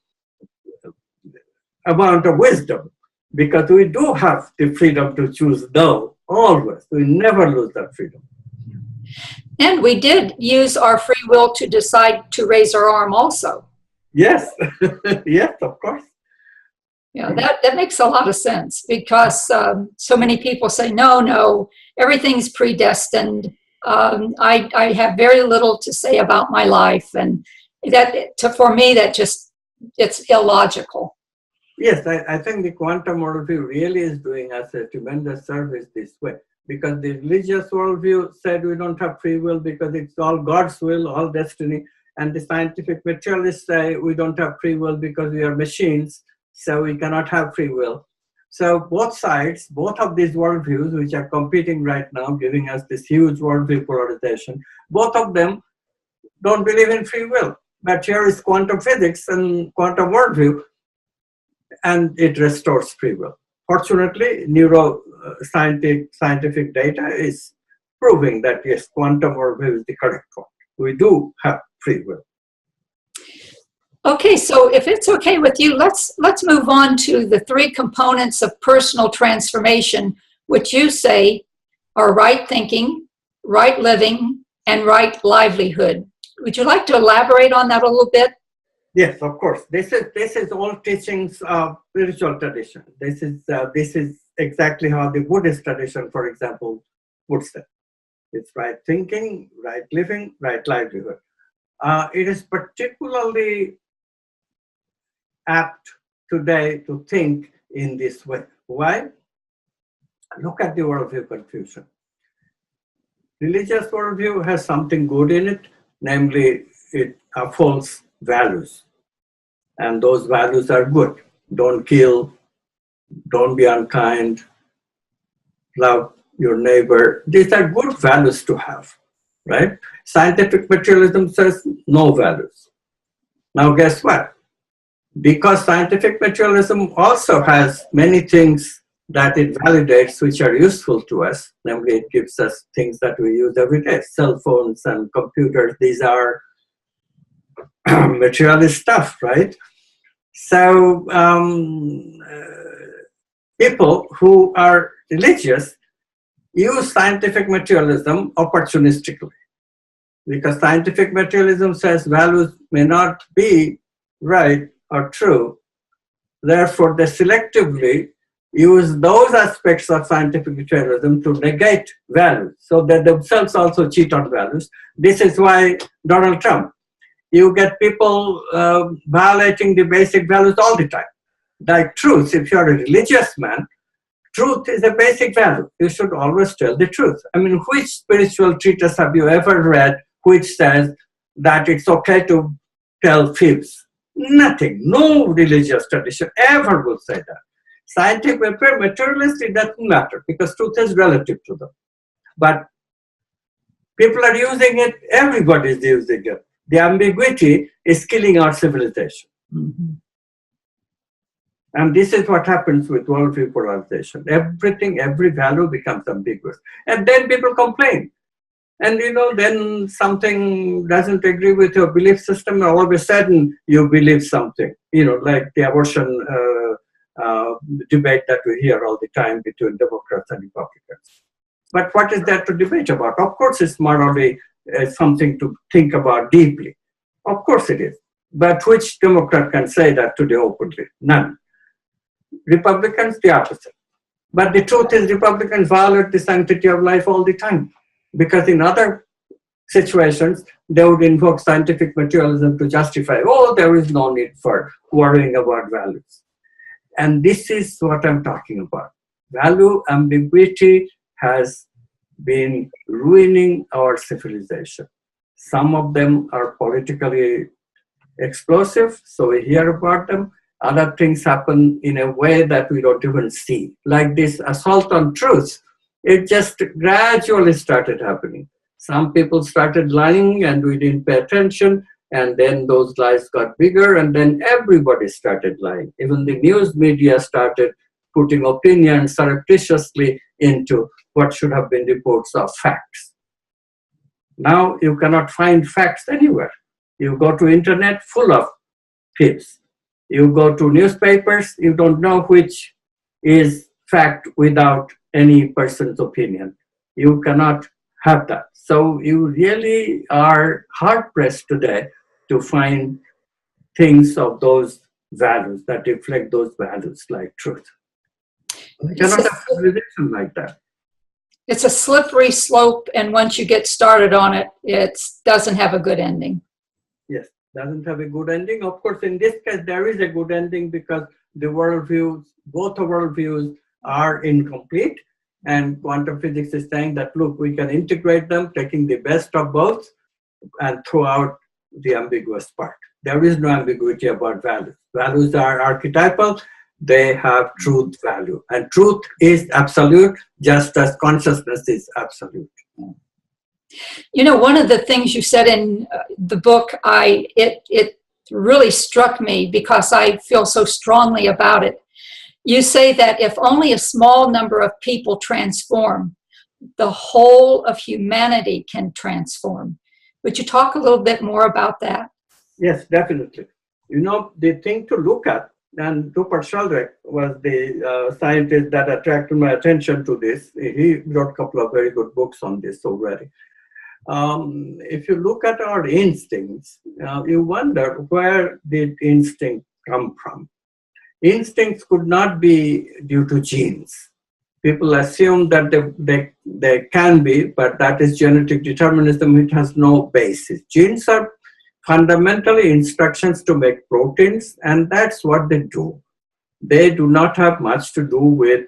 amount of wisdom, because we do have the freedom to choose no, always. We never lose that freedom. And we did use our free will to decide to raise our arm also. Yes, yes, of course. Yeah, that makes a lot of sense, because so many people say, no, everything's predestined. I have very little to say about my life. And for me, it's illogical. Yes, I think the quantum worldview really is doing us a tremendous service this way, because the religious worldview said we don't have free will because it's all God's will, all destiny. And the scientific materialists say we don't have free will because we are machines, so we cannot have free will. So both sides, both of these worldviews, which are competing right now, giving us this huge worldview polarization, both of them don't believe in free will. But here is quantum physics and quantum worldview, and it restores free will. Fortunately, scientific data is proving that yes, quantum worldview is the correct one. We do have free will. Okay, so if it's okay with you, let's move on to the three components of personal transformation, which you say are right thinking, right living, and right livelihood. Would you like to elaborate on that a little bit? Yes, of course. This is all teachings of spiritual tradition. This is exactly how the Buddhist tradition, for example, puts it. It's right thinking, right living, right livelihood. It is particularly apt today to think in this way. Why? Look at the worldview confusion. Religious worldview has something good in it, namely it upholds values. And those values are good. Don't kill, don't be unkind, love your neighbor. These are good values to have, right? Scientific materialism says no values. Now guess what? Because scientific materialism also has many things that it validates which are useful to us, namely it gives us things that we use every day, cell phones and computers. These are materialist stuff, right? So people who are religious use scientific materialism opportunistically, because scientific materialism says values may not be right or true. Therefore, they selectively use those aspects of scientific materialism to negate values, so they themselves also cheat on values. This is why Donald Trump, you get people violating the basic values all the time. Like truth, if you're a religious man, truth is a basic value. You should always tell the truth. I mean, which spiritual treatise have you ever read which says that it's okay to tell fibs? Nothing. No religious tradition ever will say that. Scientific materialist, it doesn't matter because truth is relative to them. But people are using it, everybody is using it. The ambiguity is killing our civilization. Mm-hmm. And this is what happens with worldview polarization. Everything, every value becomes ambiguous. And then people complain. And then something doesn't agree with your belief system, all of a sudden you believe something. Like the abortion debate that we hear all the time between Democrats and Republicans. But what is there to debate about? Of course, it's morally something to think about deeply. Of course it is. But which Democrat can say that today openly? None. Republicans, the opposite. But the truth is Republicans violate the sanctity of life all the time. Because in other situations, they would invoke scientific materialism to justify, oh, there is no need for worrying about values. And this is what I'm talking about. Value ambiguity has been ruining our civilization. Some of them are politically explosive, so we hear about them. Other things happen in a way that we don't even see, like this assault on truth. It just gradually started happening. Some people started lying and we didn't pay attention, and then those lies got bigger, and then everybody started lying. Even the news media started putting opinions surreptitiously into what should have been reports of facts. Now you cannot find facts anywhere. You go to internet, full of fibs. You go to newspapers, you don't know which is fact without any person's opinion. You cannot have that. So you really are hard pressed today to find things of those values that reflect those values like truth. We cannot have a civilization like that. It's a slippery slope, and once you get started on it, it doesn't have a good ending. Yes, doesn't have a good ending. Of course, in this case, there is a good ending because the worldviews, both the worldviews are incomplete. And quantum physics is saying that, look, we can integrate them, taking the best of both and throw out the ambiguous part. There is no ambiguity about values. Values are archetypal. They have truth value. And truth is absolute, just as consciousness is absolute. You know, one of the things you said in the book, it really struck me because I feel so strongly about it. You say that if only a small number of people transform, the whole of humanity can transform. Would you talk a little bit more about that? Yes, definitely. You know, the thing to look at, and Rupert Sheldrake was the scientist that attracted my attention to this. He wrote a couple of very good books on this already. If you look at our instincts, you wonder, where did instinct come from? Instincts could not be due to genes. People assume that they can be, but that is genetic determinism. It has no basis. Genes are fundamentally instructions to make proteins, and that's what they do. They do not have much to do with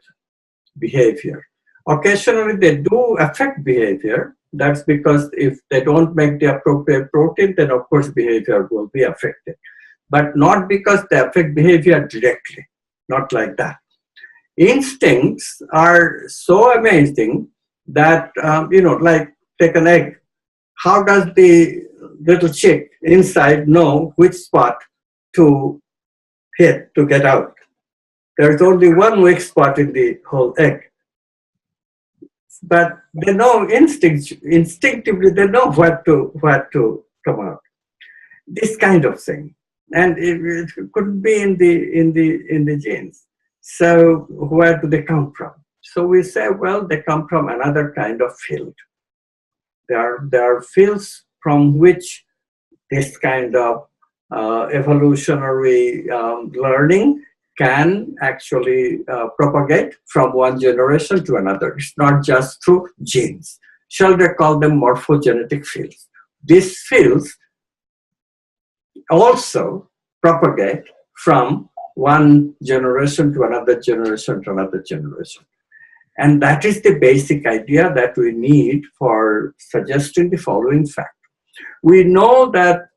behavior. Occasionally, they do affect behavior. That's because if they don't make the appropriate protein, then of course behavior will be affected. But not because they affect behavior directly, not like that. Instincts are so amazing that, like take an egg. How does the little chick inside know which spot to hit to get out? There's only one weak spot in the whole egg. But they know instinctively they know what to come out. This kind of thing. And it couldn't be in the genes. So where do they come from? So we say, well, they come from another kind of field. There are fields from which this kind of evolutionary learning can actually propagate from one generation to another. It's not just through genes. Sheldrake called them morphogenetic fields. These fields also propagate from one generation to another generation to another generation. And that is the basic idea that we need for suggesting the following fact. We know that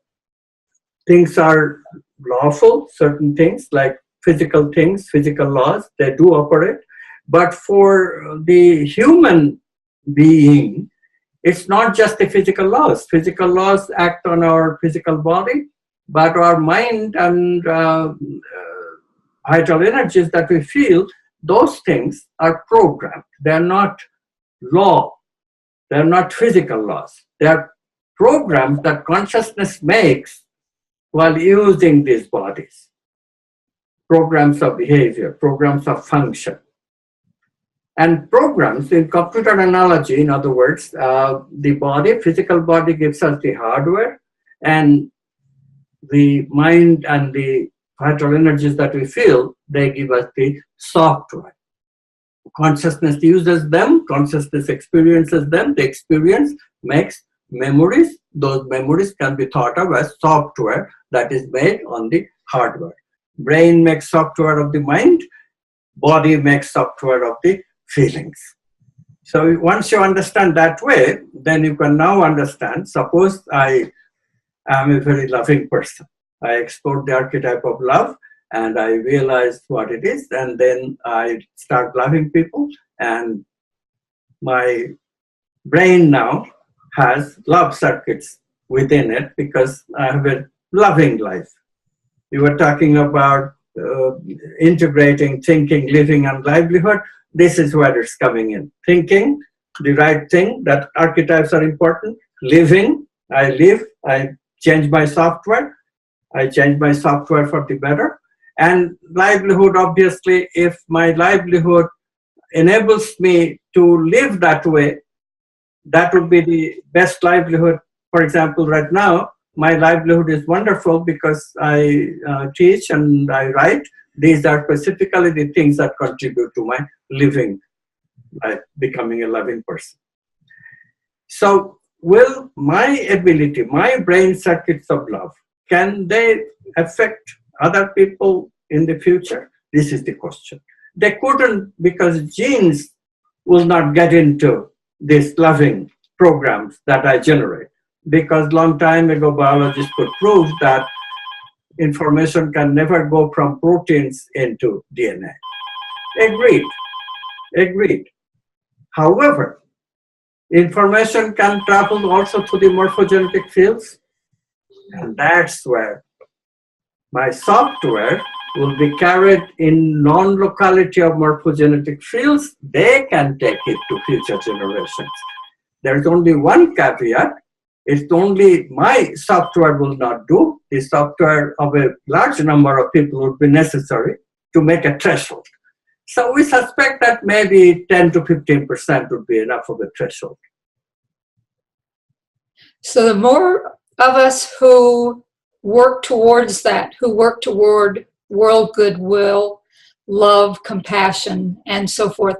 things are lawful, certain things like physical things, physical laws, they do operate. But for the human being, it's not just the physical laws. Physical laws act on our physical body, but our mind and vital energies that we feel, those things are programmed. They're not law. They're not physical laws. They're programs that consciousness makes while using these bodies. Programs of behavior, programs of function. And programs, in computer analogy, in other words, the body, physical body gives us the hardware, and the mind and the vital energies that we feel, they give us the software. Consciousness uses them, consciousness experiences them, the experience makes memories. Those memories can be thought of as software that is made on the hardware. Brain makes software of the mind, body makes software of the feelings. So once you understand that way, then you can now understand, suppose I am a very loving person. I explore the archetype of love and I realize what it is, and then I start loving people, and my brain now has love circuits within it because I have a loving life. You were talking about integrating thinking, living, and livelihood. This is where it's coming in. Thinking, the right thing, that archetypes are important. Living, I live, I change my software. I change my software for the better. And livelihood, obviously, if my livelihood enables me to live that way, that would be the best livelihood. For example, right now, my livelihood is wonderful because I teach and I write. These are specifically the things that contribute to my living, like becoming a loving person. So will my ability, my brain circuits of love, can they affect other people in the future? This is the question. They couldn't, because genes will not get into these loving programs that I generate. Because long time ago, biologists could prove that information can never go from proteins into DNA. Agreed. Agreed. However, information can travel also to the morphogenetic fields, and that's where my software will be carried in non-locality of morphogenetic fields. They can take it to future generations. There's only one caveat. It's only my software will not do. The software of a large number of people would be necessary to make a threshold. So we suspect that maybe 10 to 15% would be enough of a threshold. So the more of us who work towards that, who work toward world goodwill, love, compassion, and so forth,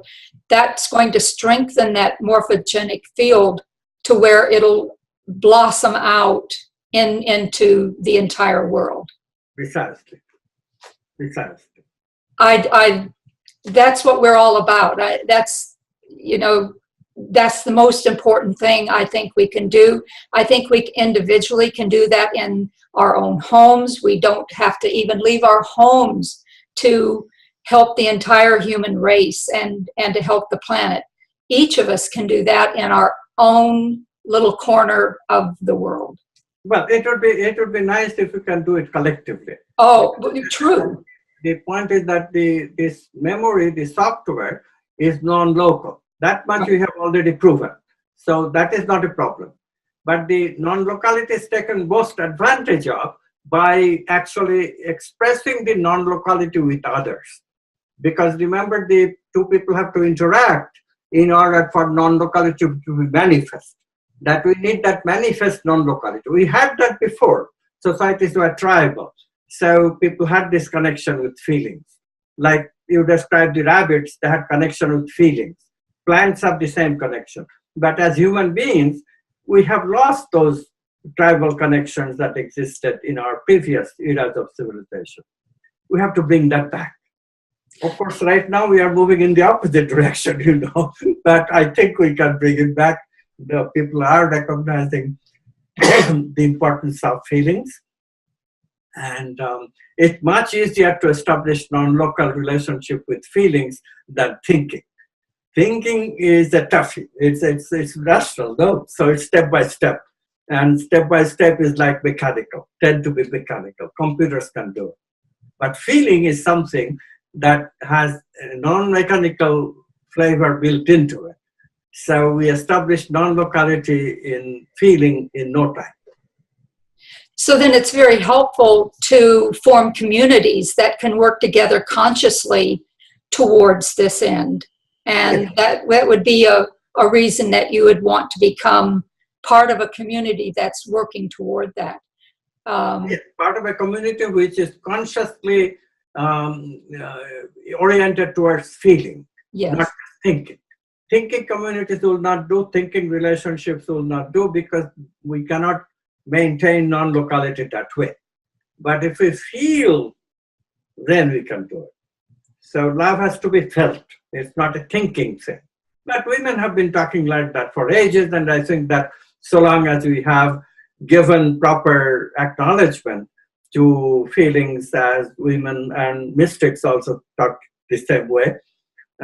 that's going to strengthen that morphogenic field to where it'll blossom out into the entire world. Precisely. Precisely. That's what we're all about. That's the most important thing I think we can do. I think we individually can do that in our own homes. We don't have to even leave our homes to help the entire human race and to help the planet. Each of us can do that in our own little corner of the world. Well, it would be nice if we can do it collectively. Oh, true. The point is that this memory, the software, is non-local. That much we have already proven. So that is not a problem. But the non-locality is taken most advantage of by actually expressing the non-locality with others. Because remember, the two people have to interact in order for non-locality to be manifest. That we need that manifest non-locality. We had that before. Societies were tribal. So people had this connection with feelings. Like you described the rabbits, they had connection with feelings. Plants have the same connection. But as human beings, we have lost those tribal connections that existed in our previous eras of civilization. We have to bring that back. Of course, right now we are moving in the opposite direction, but I think we can bring it back. The people are recognizing the importance of feelings. And it's much easier to establish non-local relationship with feelings than thinking. Thinking is a toughie. It's rational, no? So it's step by step. And step by step is like mechanical, tend to be mechanical. Computers can do it. But feeling is something that has a non-mechanical flavor built into it. So we established non-locality in feeling in no time. So then it's very helpful to form communities that can work together consciously towards this end. And that would be a reason that you would want to become part of a community that's working toward that. Part of a community which is consciously oriented towards feeling. Yes. thinking. Thinking communities will not do, thinking relationships will not do, because we cannot maintain non-locality that way. But if we feel, then we can do it. So love has to be felt. It's not a thinking thing. But women have been talking like that for ages, and I think that so long as we have given proper acknowledgement to feelings as women, and mystics also talk the same way,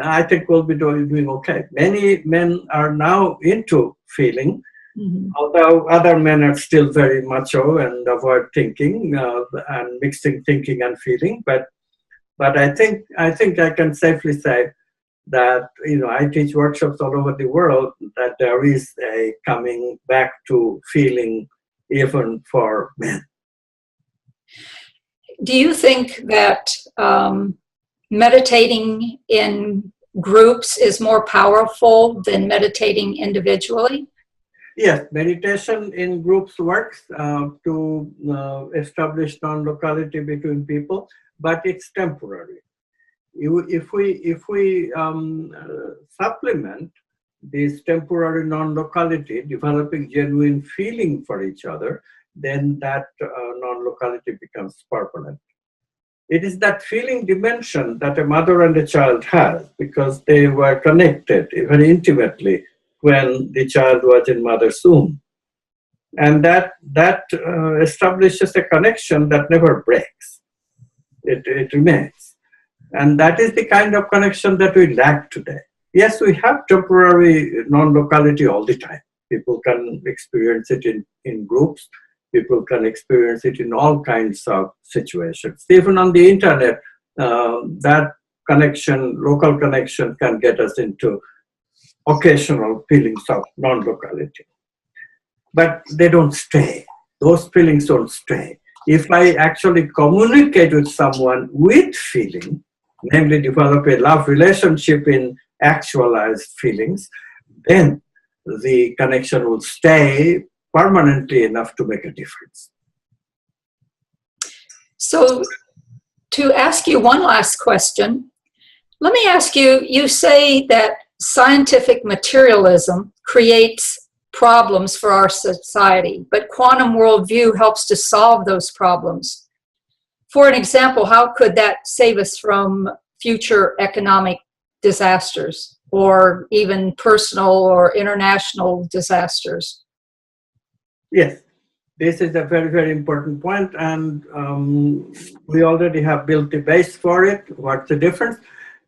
I think we'll be doing okay. Many men are now into feeling, although other men are still very macho and avoid thinking and mixing thinking and feeling. But I think I can safely say that, I teach workshops all over the world, that there is a coming back to feeling even for men. Do you think that meditating in groups is more powerful than meditating individually? Yes, meditation in groups works to establish non-locality between people, but it's temporary. If we supplement this temporary non-locality, developing genuine feeling for each other, then that non-locality becomes permanent. It is that feeling dimension that a mother and a child has, because they were connected very intimately when the child was in mother's womb. And that establishes a connection that never breaks. It remains. And that is the kind of connection that we lack today. Yes, we have temporary non-locality all the time. People can experience it in groups. People can experience it in all kinds of situations. Even on the internet, that connection, local connection, can get us into occasional feelings of non-locality. But they don't stay. Those feelings don't stay. If I actually communicate with someone with feeling, namely develop a love relationship in actualized feelings, then the connection will stay permanently enough to make a difference. So, to ask you one last question, let me ask you, you say that scientific materialism creates problems for our society, but quantum worldview helps to solve those problems. For an example, how could that save us from future economic disasters or even personal or international disasters? Yes, this is a very, very important point, and we already have built the base for it. What's the difference?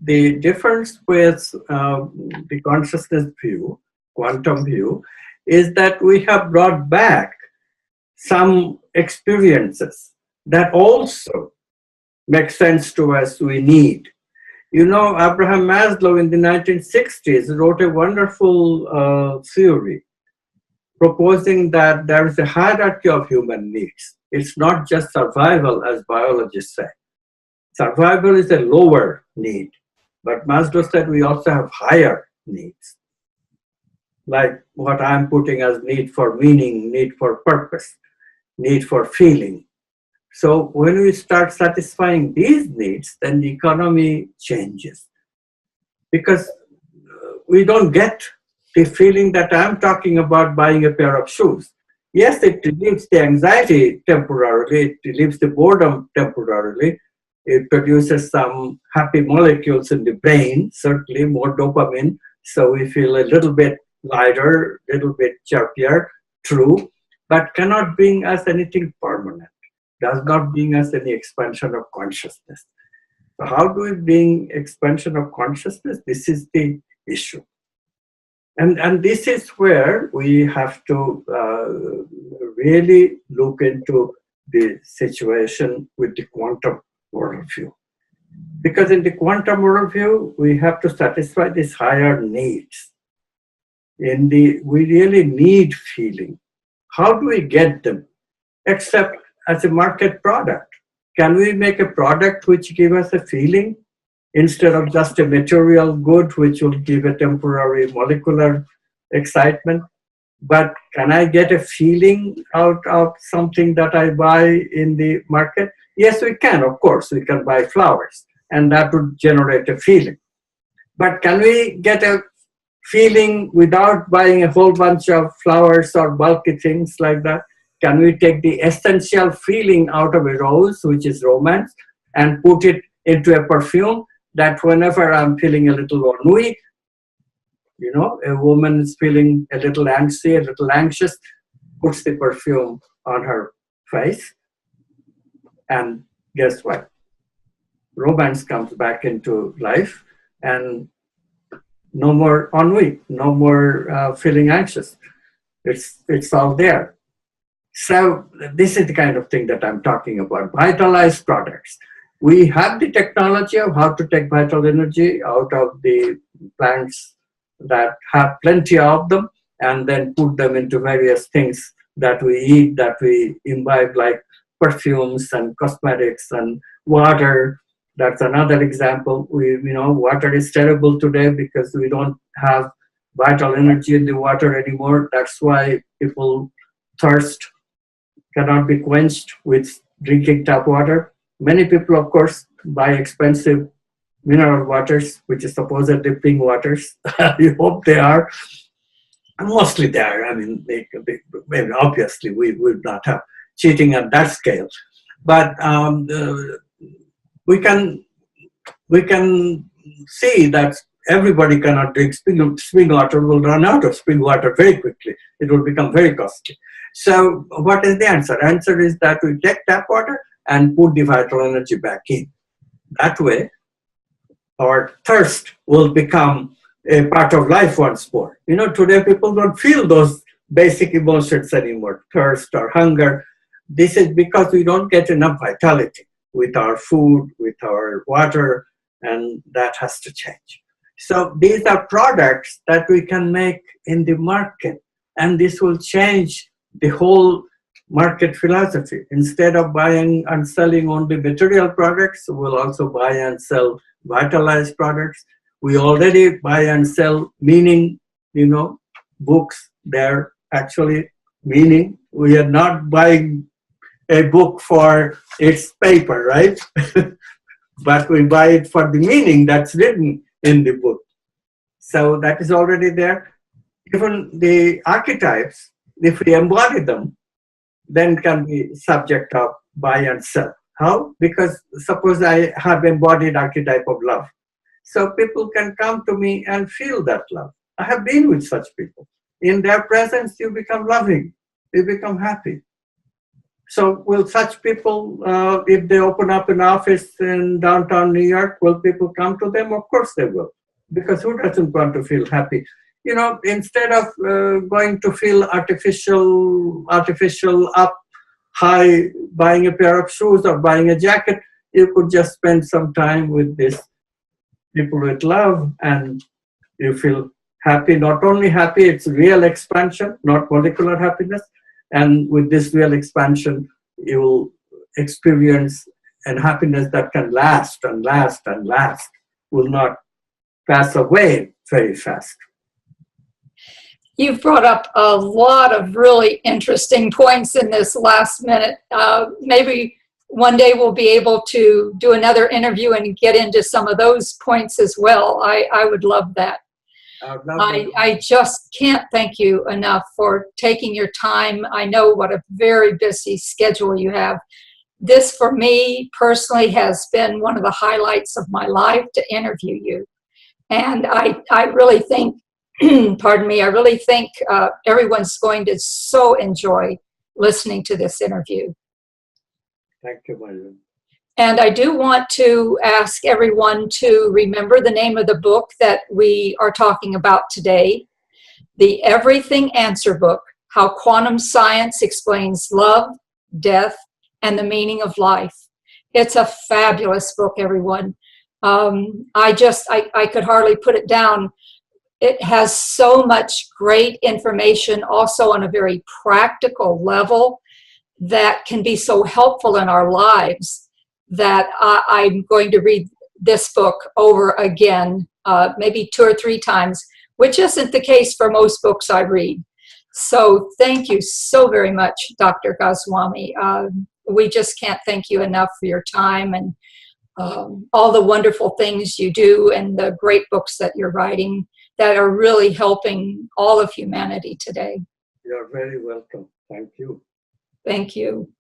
The difference with the consciousness view, quantum view, is that we have brought back some experiences that also make sense to us, we need. Abraham Maslow in the 1960s wrote a wonderful theory proposing that there is a hierarchy of human needs. It's not just survival, as biologists say. Survival is a lower need, but Maslow said we also have higher needs, like what I'm putting as need for meaning, need for purpose, need for feeling. So when we start satisfying these needs, then the economy changes. Because we don't get the feeling that I'm talking about buying a pair of shoes. Yes, it relieves the anxiety temporarily, it relieves the boredom temporarily, it produces some happy molecules in the brain, certainly more dopamine, so we feel a little bit lighter, a little bit chirpier, true, but cannot bring us anything permanent, does not bring us any expansion of consciousness. So how do we bring expansion of consciousness? This is the issue. And this is where we have to really look into the situation with the quantum worldview. Because in the quantum worldview, we have to satisfy these higher needs. We really need feeling. How do we get them? Except as a market product. Can we make a product which gives us a feeling instead of just a material good which will give a temporary molecular excitement? But can I get a feeling out of something that I buy in the market? Yes, we can, of course. We can buy flowers, and that would generate a feeling. But can we get a feeling without buying a whole bunch of flowers or bulky things like that? Can we take the essential feeling out of a rose, which is romance, and put it into a perfume that whenever I'm feeling a little ennui, a woman is feeling a little anxious, puts the perfume on her face, and guess what? Romance comes back into life, and no more ennui, no more feeling anxious. It's all there. So this is the kind of thing that I'm talking about. Vitalized products. We have the technology of how to take vital energy out of the plants that have plenty of them, and then put them into various things that we eat, that we imbibe, like perfumes and cosmetics and water. That's another example. Water is terrible today because we don't have vital energy in the water anymore. That's why people thirst cannot be quenched with drinking tap water. Many people, of course, buy expensive mineral waters, which is supposedly drinking waters. You hope they are. Mostly they are. I mean, obviously, we would not have cheating at that scale. But we can see that everybody cannot drink spring water. Will run out of spring water very quickly. It will become very costly. So what is the answer? Answer is that we take tap water and put the vital energy back in. That way, our thirst will become a part of life once more. Today people don't feel those basic emotions anymore, thirst or hunger. This is because we don't get enough vitality with our food, with our water, and that has to change. So these are products that we can make in the market, and this will change the whole market philosophy. Instead of buying and selling only material products, we'll also buy and sell vitalized products. We already buy and sell meaning, books. They're actually meaning. We are not buying a book for its paper, right? But we buy it for the meaning that's written in the book. So that is already there. Even the archetypes, if we embody them, then can be subject of buy and sell. How? Because suppose I have embodied archetype of love. So people can come to me and feel that love. I have been with such people. In their presence, you become loving. You become happy. So will such people, if they open up an office in downtown New York, will people come to them? Of course they will. Because who doesn't want to feel happy? Instead of going to feel artificial up high, buying a pair of shoes or buying a jacket, you could just spend some time with these people with love, and you feel happy. Not only happy, it's real expansion, not molecular happiness. And with this real expansion, you will experience a happiness that can last and last and last, will not pass away very fast. You've brought up a lot of really interesting points in this last minute. Maybe one day we'll be able to do another interview and get into some of those points as well. I would love that. I just can't thank you enough for taking your time. I know what a very busy schedule you have. This, for me personally, has been one of the highlights of my life to interview you. And I really think, pardon me, I really think everyone's going to so enjoy listening to this interview. Thank you, Marlon. And I do want to ask everyone to remember the name of the book that we are talking about today, The Everything Answer Book, How Quantum Science Explains Love, Death, and the Meaning of Life. It's a fabulous book, everyone. I could hardly put it down. It has so much great information also on a very practical level that can be so helpful in our lives that I'm going to read this book over again, maybe 2 or 3 times, which isn't the case for most books I read. So thank you so very much, Dr. Goswami. We just can't thank you enough for your time and all the wonderful things you do and the great books that you're writing that are really helping all of humanity today. You're very welcome. Thank you. Thank you.